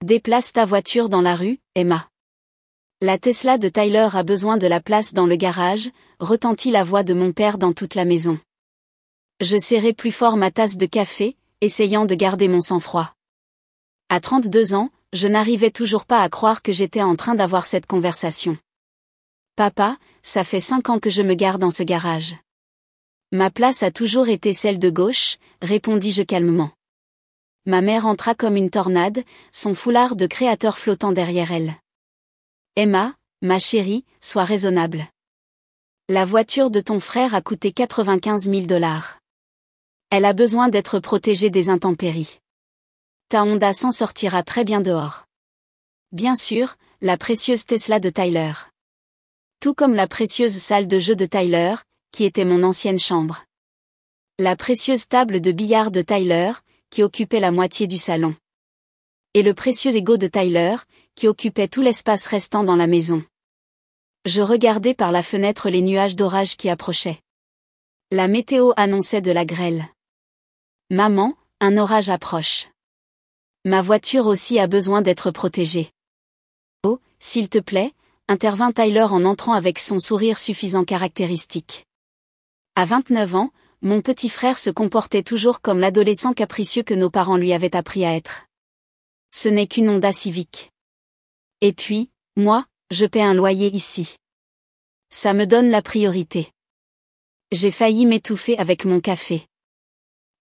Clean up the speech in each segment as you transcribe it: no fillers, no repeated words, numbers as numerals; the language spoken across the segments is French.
Déplace ta voiture dans la rue, Emma. La Tesla de Tyler a besoin de la place dans le garage, retentit la voix de mon père dans toute la maison. Je serrai plus fort ma tasse de café, essayant de garder mon sang-froid. À 32 ans, je n'arrivais toujours pas à croire que j'étais en train d'avoir cette conversation. Papa, ça fait 5 ans que je me gare dans ce garage. Ma place a toujours été celle de gauche, répondis-je calmement. Ma mère entra comme une tornade, son foulard de créateur flottant derrière elle. Emma, ma chérie, sois raisonnable. La voiture de ton frère a coûté 95 000 $. Elle a besoin d'être protégée des intempéries. Ta Honda s'en sortira très bien dehors. Bien sûr, la précieuse Tesla de Tyler. Tout comme la précieuse salle de jeu de Tyler, qui était mon ancienne chambre. La précieuse table de billard de Tyler, qui occupait la moitié du salon. Et le précieux Lego de Tyler, qui occupait tout l'espace restant dans la maison. Je regardais par la fenêtre les nuages d'orage qui approchaient. La météo annonçait de la grêle. Maman, un orage approche. Ma voiture aussi a besoin d'être protégée. Oh, s'il te plaît, intervint Tyler en entrant avec son sourire suffisant caractéristique. À 29 ans, mon petit frère se comportait toujours comme l'adolescent capricieux que nos parents lui avaient appris à être. Ce n'est qu'une Honda Civic. Et puis, moi, je paie un loyer ici. Ça me donne la priorité. J'ai failli m'étouffer avec mon café.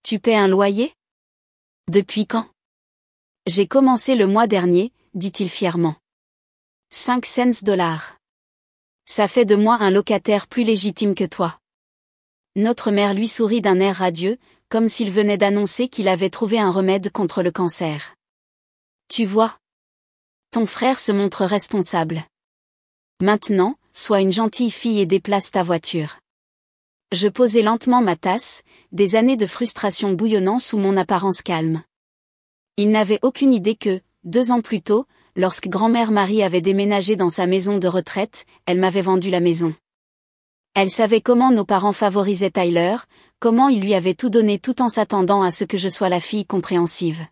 Tu paies un loyer? Depuis quand? J'ai commencé le mois dernier, dit-il fièrement. 5 cents. Ça fait de moi un locataire plus légitime que toi. Notre mère lui sourit d'un air radieux, comme s'il venait d'annoncer qu'il avait trouvé un remède contre le cancer. Tu vois? Ton frère se montre responsable. Maintenant, sois une gentille fille et déplace ta voiture. Je posai lentement ma tasse, des années de frustration bouillonnant sous mon apparence calme. Il n'avait aucune idée que, 2 ans plus tôt, lorsque grand-mère Marie avait déménagé dans sa maison de retraite, elle m'avait vendu la maison. Elle savait comment nos parents favorisaient Tyler, comment ils lui avaient tout donné tout en s'attendant à ce que je sois la fille compréhensive.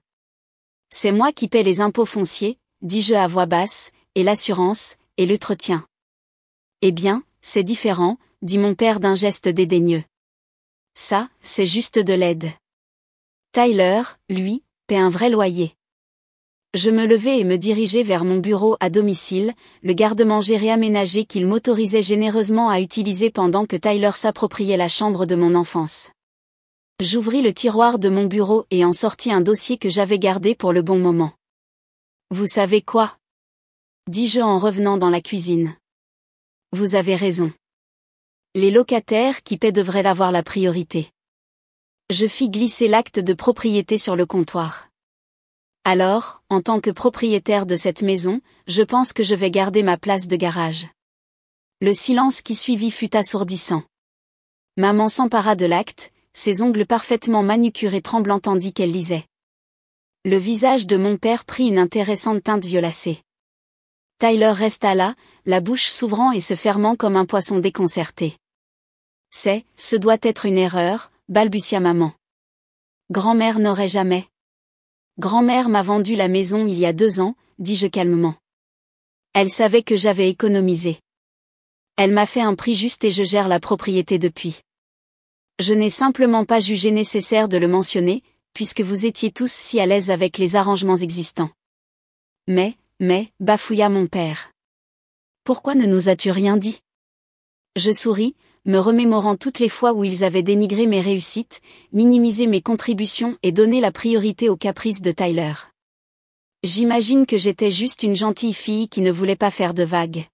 C'est moi qui paie les impôts fonciers, dis-je à voix basse, et l'assurance, et l'entretien. Eh bien, c'est différent, dit mon père d'un geste dédaigneux. Ça, c'est juste de l'aide. Tyler, lui, paie un vrai loyer. Je me levai et me dirigeai vers mon bureau à domicile, le garde-manger réaménagé qu'il m'autorisait généreusement à utiliser pendant que Tyler s'appropriait la chambre de mon enfance. J'ouvris le tiroir de mon bureau et en sortis un dossier que j'avais gardé pour le bon moment. Vous savez quoi? Dis-je en revenant dans la cuisine. Vous avez raison. Les locataires qui paient devraient avoir la priorité. Je fis glisser l'acte de propriété sur le comptoir. Alors, en tant que propriétaire de cette maison, je pense que je vais garder ma place de garage. Le silence qui suivit fut assourdissant. Maman s'empara de l'acte, ses ongles parfaitement manucurés tremblants tandis qu'elle lisait. Le visage de mon père prit une intéressante teinte violacée. Tyler resta là, la bouche s'ouvrant et se fermant comme un poisson déconcerté. Ce doit être une erreur, balbutia maman. Grand-mère n'aurait jamais. Grand-mère m'a vendu la maison il y a 2 ans, dis-je calmement. Elle savait que j'avais économisé. Elle m'a fait un prix juste et je gère la propriété depuis. Je n'ai simplement pas jugé nécessaire de le mentionner, puisque vous étiez tous si à l'aise avec les arrangements existants. Mais, bafouilla mon père. Pourquoi ne nous as-tu rien dit? Je souris, me remémorant toutes les fois où ils avaient dénigré mes réussites, minimisé mes contributions et donné la priorité aux caprices de Tyler. J'imagine que j'étais juste une gentille fille qui ne voulait pas faire de vagues.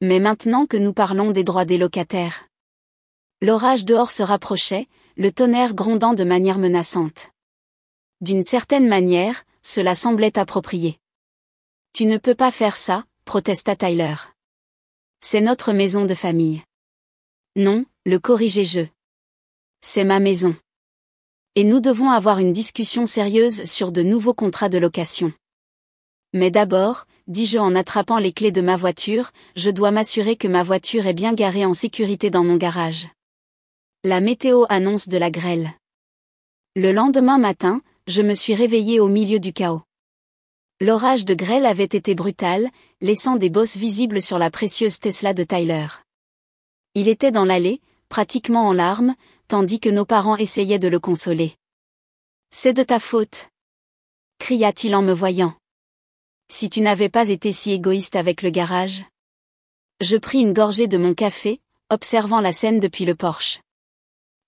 Mais maintenant que nous parlons des droits des locataires. L'orage dehors se rapprochait, le tonnerre grondant de manière menaçante. D'une certaine manière, cela semblait approprié. Tu ne peux pas faire ça, protesta Tyler. C'est notre maison de famille. Non, le corrigeai-je. C'est ma maison. Et nous devons avoir une discussion sérieuse sur de nouveaux contrats de location. Mais d'abord, dis-je en attrapant les clés de ma voiture, je dois m'assurer que ma voiture est bien garée en sécurité dans mon garage. La météo annonce de la grêle. Le lendemain matin, je me suis réveillée au milieu du chaos. L'orage de grêle avait été brutal, laissant des bosses visibles sur la précieuse Tesla de Tyler. Il était dans l'allée, pratiquement en larmes, tandis que nos parents essayaient de le consoler. « C'est de ta faute !» cria-t-il en me voyant. « Si tu n'avais pas été si égoïste avec le garage !» Je pris une gorgée de mon café, observant la scène depuis le porche.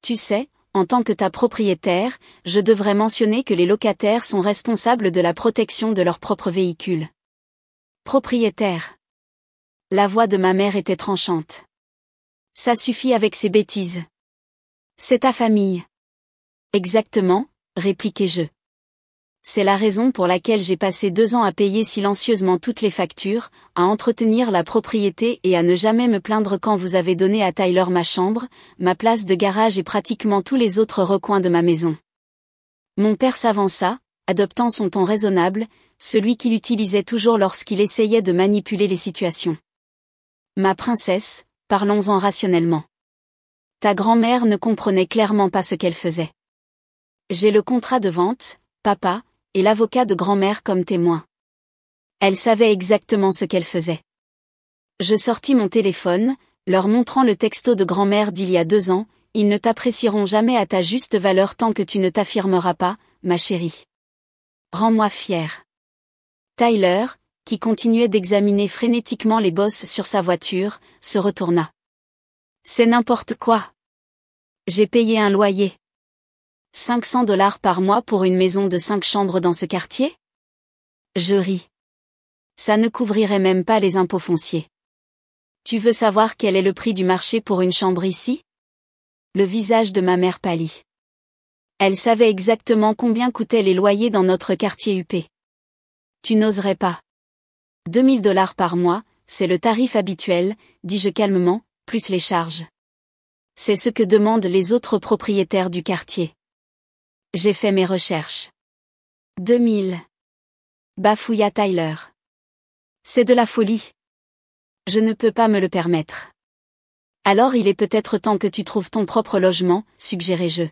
Tu sais, en tant que ta propriétaire, je devrais mentionner que les locataires sont responsables de la protection de leur propre véhicule. Propriétaire. La voix de ma mère était tranchante. Ça suffit avec ces bêtises. C'est ta famille. Exactement, répliquai-je. C'est la raison pour laquelle j'ai passé 2 ans à payer silencieusement toutes les factures, à entretenir la propriété et à ne jamais me plaindre quand vous avez donné à Tyler ma chambre, ma place de garage et pratiquement tous les autres recoins de ma maison. Mon père s'avança, adoptant son ton raisonnable, celui qu'il utilisait toujours lorsqu'il essayait de manipuler les situations. Ma princesse, parlons-en rationnellement. Ta grand-mère ne comprenait clairement pas ce qu'elle faisait. J'ai le contrat de vente, papa, et l'avocat de grand-mère comme témoin. Elle savait exactement ce qu'elle faisait. Je sortis mon téléphone, leur montrant le texto de grand-mère d'il y a 2 ans, ils ne t'apprécieront jamais à ta juste valeur tant que tu ne t'affirmeras pas, ma chérie. Rends-moi fière. Tyler, qui continuait d'examiner frénétiquement les bosses sur sa voiture, se retourna. C'est n'importe quoi. J'ai payé un loyer. $500 par mois pour une maison de 5 chambres dans ce quartier? Je ris. Ça ne couvrirait même pas les impôts fonciers. Tu veux savoir quel est le prix du marché pour une chambre ici? Le visage de ma mère pâlit. Elle savait exactement combien coûtaient les loyers dans notre quartier huppé. Tu n'oserais pas. $2000 par mois, c'est le tarif habituel, dis-je calmement, plus les charges. C'est ce que demandent les autres propriétaires du quartier. J'ai fait mes recherches. 2000. Bafouilla Tyler. C'est de la folie. Je ne peux pas me le permettre. Alors il est peut-être temps que tu trouves ton propre logement, suggérai-je.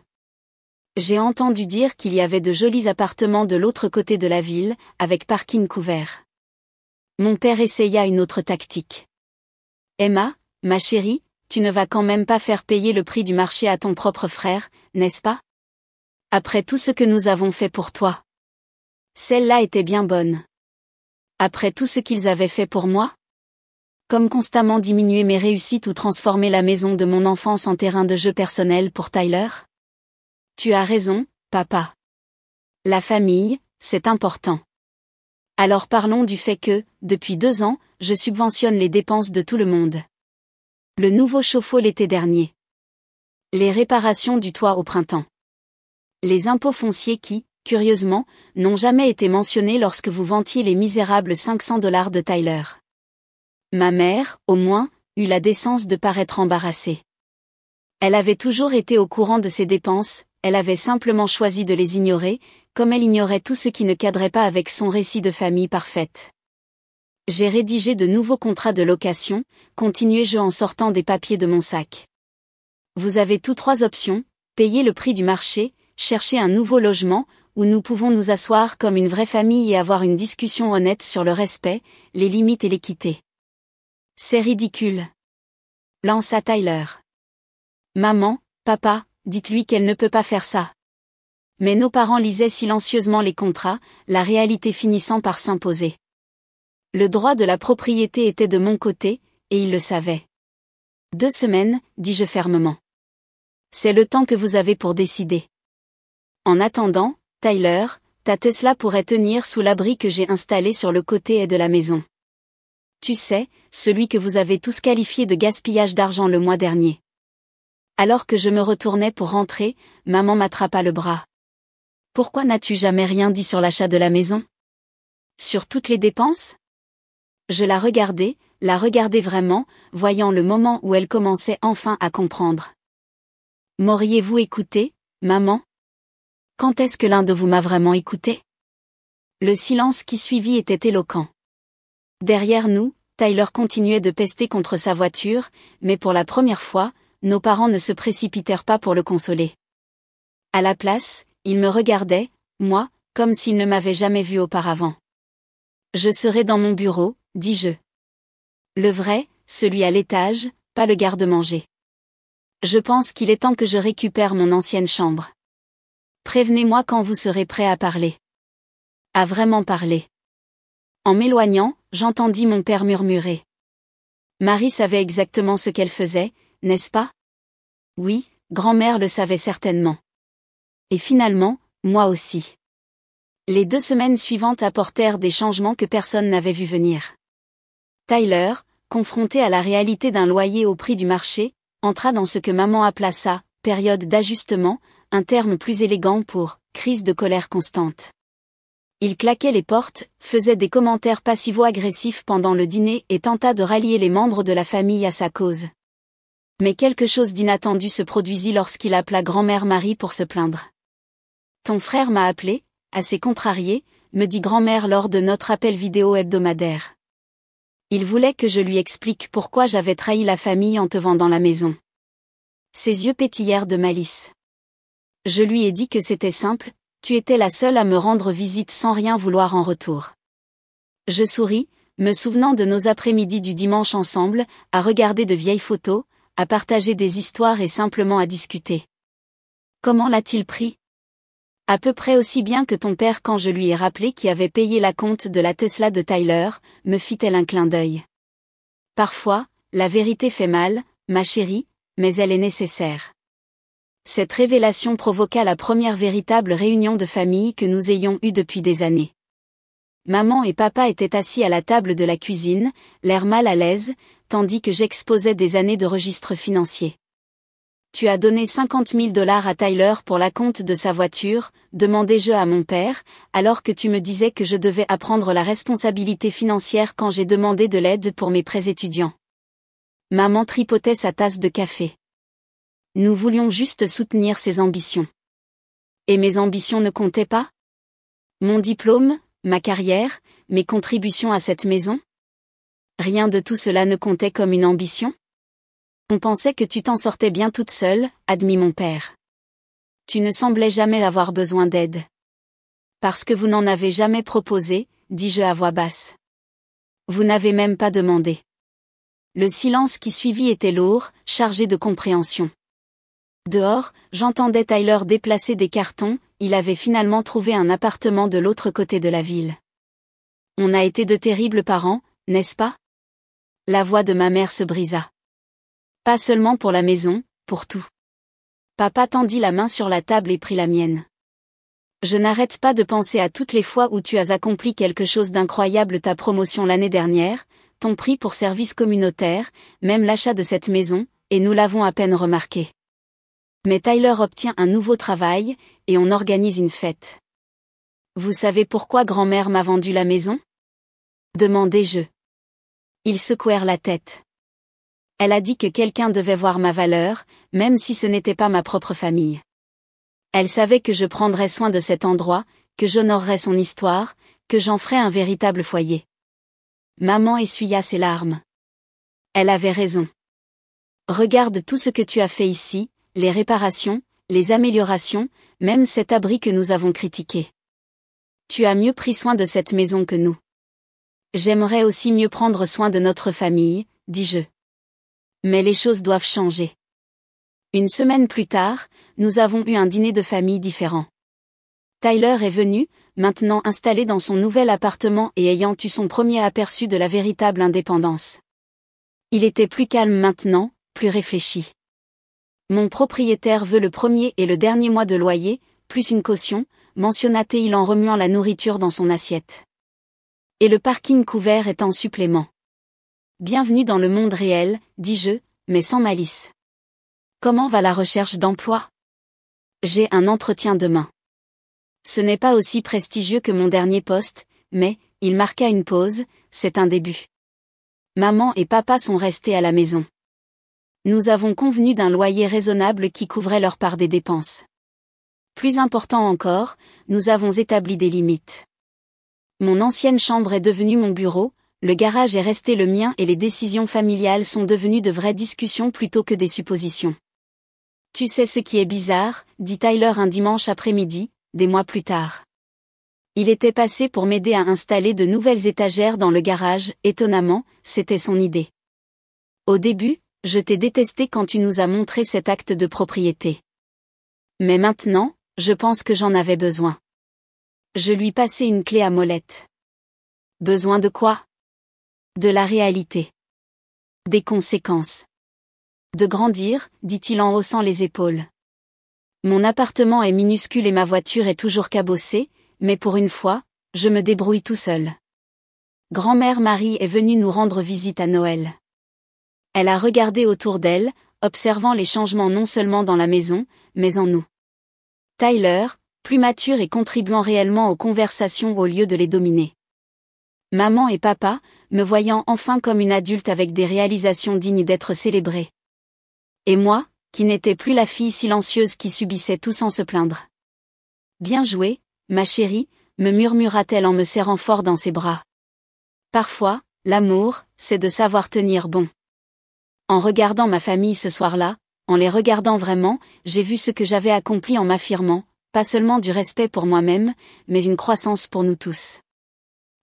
J'ai entendu dire qu'il y avait de jolis appartements de l'autre côté de la ville, avec parking couvert. Mon père essaya une autre tactique. Emma, ma chérie, tu ne vas quand même pas faire payer le prix du marché à ton propre frère, n'est-ce pas? Après tout ce que nous avons fait pour toi. Celle-là était bien bonne. Après tout ce qu'ils avaient fait pour moi? Comme constamment diminuer mes réussites ou transformer la maison de mon enfance en terrain de jeu personnel pour Tyler? Tu as raison, papa. La famille, c'est important. Alors parlons du fait que, depuis 2 ans, je subventionne les dépenses de tout le monde. Le nouveau chauffe-eau l'été dernier. Les réparations du toit au printemps. Les impôts fonciers qui, curieusement, n'ont jamais été mentionnés lorsque vous vantiez les misérables $500 de Tyler. Ma mère, au moins, eut la décence de paraître embarrassée. Elle avait toujours été au courant de ses dépenses, elle avait simplement choisi de les ignorer, comme elle ignorait tout ce qui ne cadrait pas avec son récit de famille parfaite. J'ai rédigé de nouveaux contrats de location, continuai-je en sortant des papiers de mon sac. Vous avez tous 3 options, payer le prix du marché, chercher un nouveau logement, où nous pouvons nous asseoir comme une vraie famille et avoir une discussion honnête sur le respect, les limites et l'équité. C'est ridicule. Lança Tyler. Maman, papa, dites-lui qu'elle ne peut pas faire ça. Mais nos parents lisaient silencieusement les contrats, la réalité finissant par s'imposer. Le droit de la propriété était de mon côté, et ils le savaient. 2 semaines, dis-je fermement. C'est le temps que vous avez pour décider. En attendant, Tyler, ta Tesla pourrait tenir sous l'abri que j'ai installé sur le côté de la maison. Tu sais, celui que vous avez tous qualifié de gaspillage d'argent le mois dernier. Alors que je me retournais pour rentrer, maman m'attrapa le bras. Pourquoi n'as-tu jamais rien dit sur l'achat de la maison? Sur toutes les dépenses? Je la regardais vraiment, voyant le moment où elle commençait enfin à comprendre. M'auriez-vous écouté, maman? Quand est-ce que l'un de vous m'a vraiment écouté? Le silence qui suivit était éloquent. Derrière nous, Tyler continuait de pester contre sa voiture, mais pour la première fois, nos parents ne se précipitèrent pas pour le consoler. À la place, ils me regardaient, moi, comme s'ils ne m'avaient jamais vu auparavant. Je serai dans mon bureau, dis-je. Le vrai, celui à l'étage, pas le garde-manger. Je pense qu'il est temps que je récupère mon ancienne chambre. Prévenez-moi quand vous serez prêt à parler. À vraiment parler. En m'éloignant, j'entendis mon père murmurer. Marie savait exactement ce qu'elle faisait, n'est-ce pas? Oui, grand-mère le savait certainement. Et finalement, moi aussi. Les 2 semaines suivantes apportèrent des changements que personne n'avait vu venir. Tyler, confronté à la réalité d'un loyer au prix du marché, entra dans ce que maman appela sa « période d'ajustement », un terme plus élégant pour « crise de colère constante ». Il claquait les portes, faisait des commentaires passivo-agressifs pendant le dîner et tenta de rallier les membres de la famille à sa cause. Mais quelque chose d'inattendu se produisit lorsqu'il appela grand-mère Marie pour se plaindre. « Ton frère m'a appelé, assez contrarié, me dit grand-mère lors de notre appel vidéo hebdomadaire. Il voulait que je lui explique pourquoi j'avais trahi la famille en te vendant la maison. » Ses yeux pétillèrent de malice. Je lui ai dit que c'était simple, tu étais la seule à me rendre visite sans rien vouloir en retour. Je souris, me souvenant de nos après-midi du dimanche ensemble, à regarder de vieilles photos, à partager des histoires et simplement à discuter. Comment l'a-t-il pris? À peu près aussi bien que ton père quand je lui ai rappelé qui avait payé la compte de la Tesla de Tyler, me fit-elle un clin d'œil. Parfois, la vérité fait mal, ma chérie, mais elle est nécessaire. Cette révélation provoqua la première véritable réunion de famille que nous ayons eue depuis des années. Maman et papa étaient assis à la table de la cuisine, l'air mal à l'aise, tandis que j'exposais des années de registres financiers. Tu as donné 50 000 $ à Tyler pour la compte de sa voiture, demandai-je à mon père, alors que tu me disais que je devais apprendre la responsabilité financière quand j'ai demandé de l'aide pour mes prêts étudiants. Maman tripotait sa tasse de café. Nous voulions juste soutenir ses ambitions. Et mes ambitions ne comptaient pas? Mon diplôme, ma carrière, mes contributions à cette maison? Rien de tout cela ne comptait comme une ambition? On pensait que tu t'en sortais bien toute seule, admit mon père. Tu ne semblais jamais avoir besoin d'aide. Parce que vous n'en avez jamais proposé, dis-je à voix basse. Vous n'avez même pas demandé. Le silence qui suivit était lourd, chargé de compréhension. Dehors, j'entendais Tyler déplacer des cartons, il avait finalement trouvé un appartement de l'autre côté de la ville. On a été de terribles parents, n'est-ce pas? La voix de ma mère se brisa. Pas seulement pour la maison, pour tout. Papa tendit la main sur la table et prit la mienne. Je n'arrête pas de penser à toutes les fois où tu as accompli quelque chose d'incroyable, ta promotion l'année dernière, ton prix pour service communautaire, même l'achat de cette maison, et nous l'avons à peine remarqué. Mais Tyler obtient un nouveau travail, et on organise une fête. Vous savez pourquoi grand-mère m'a vendu la maison? Demandai-je. Ils secouèrent la tête. Elle a dit que quelqu'un devait voir ma valeur, même si ce n'était pas ma propre famille. Elle savait que je prendrais soin de cet endroit, que j'honorerais son histoire, que j'en ferais un véritable foyer. Maman essuya ses larmes. Elle avait raison. Regarde tout ce que tu as fait ici, les réparations, les améliorations, même cet abri que nous avons critiqué. Tu as mieux pris soin de cette maison que nous. J'aimerais aussi mieux prendre soin de notre famille, dis-je. Mais les choses doivent changer. Une semaine plus tard, nous avons eu un dîner de famille différent. Tyler est venu, maintenant installé dans son nouvel appartement et ayant eu son premier aperçu de la véritable indépendance. Il était plus calme maintenant, plus réfléchi. Mon propriétaire veut le premier et le dernier mois de loyer, plus une caution, mentionna-t-il en remuant la nourriture dans son assiette. Et le parking couvert est en supplément. Bienvenue dans le monde réel, dis-je, mais sans malice. Comment va la recherche d'emploi? J'ai un entretien demain. Ce n'est pas aussi prestigieux que mon dernier poste, mais, il marqua une pause, c'est un début. Maman et papa sont restés à la maison. Nous avons convenu d'un loyer raisonnable qui couvrait leur part des dépenses. Plus important encore, nous avons établi des limites. Mon ancienne chambre est devenue mon bureau, le garage est resté le mien et les décisions familiales sont devenues de vraies discussions plutôt que des suppositions. Tu sais ce qui est bizarre, dit Tyler un dimanche après-midi, des mois plus tard. Il était passé pour m'aider à installer de nouvelles étagères dans le garage, étonnamment, c'était son idée. Au début, je t'ai détesté quand tu nous as montré cet acte de propriété. Mais maintenant, je pense que j'en avais besoin. Je lui passai une clé à molette. Besoin de quoi? De la réalité. Des conséquences. De grandir, dit-il en haussant les épaules. Mon appartement est minuscule et ma voiture est toujours cabossée, mais pour une fois, je me débrouille tout seul. Grand-mère Marie est venue nous rendre visite à Noël. Elle a regardé autour d'elle, observant les changements non seulement dans la maison, mais en nous. Tyler, plus mature et contribuant réellement aux conversations au lieu de les dominer. Maman et papa, me voyant enfin comme une adulte avec des réalisations dignes d'être célébrées. Et moi, qui n'étais plus la fille silencieuse qui subissait tout sans se plaindre. Bien joué, ma chérie, me murmura-t-elle en me serrant fort dans ses bras. Parfois, l'amour, c'est de savoir tenir bon. En regardant ma famille ce soir-là, en les regardant vraiment, j'ai vu ce que j'avais accompli en m'affirmant, pas seulement du respect pour moi-même, mais une croissance pour nous tous.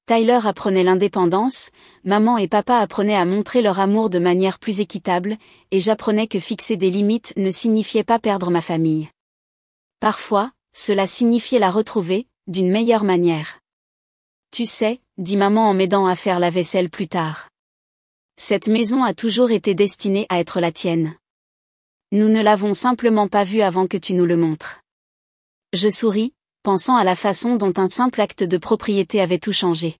Tyler apprenait l'indépendance, maman et papa apprenaient à montrer leur amour de manière plus équitable, et j'apprenais que fixer des limites ne signifiait pas perdre ma famille. Parfois, cela signifiait la retrouver, d'une meilleure manière. Tu sais, dit maman en m'aidant à faire la vaisselle plus tard. Cette maison a toujours été destinée à être la tienne. Nous ne l'avons simplement pas vue avant que tu nous le montres. Je souris, pensant à la façon dont un simple acte de propriété avait tout changé.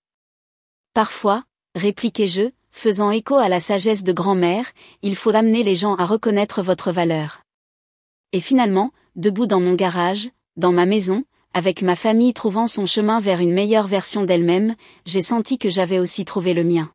Parfois, répliquai-je, faisant écho à la sagesse de grand-mère, il faut amener les gens à reconnaître votre valeur. Et finalement, debout dans mon garage, dans ma maison, avec ma famille trouvant son chemin vers une meilleure version d'elle-même, j'ai senti que j'avais aussi trouvé le mien.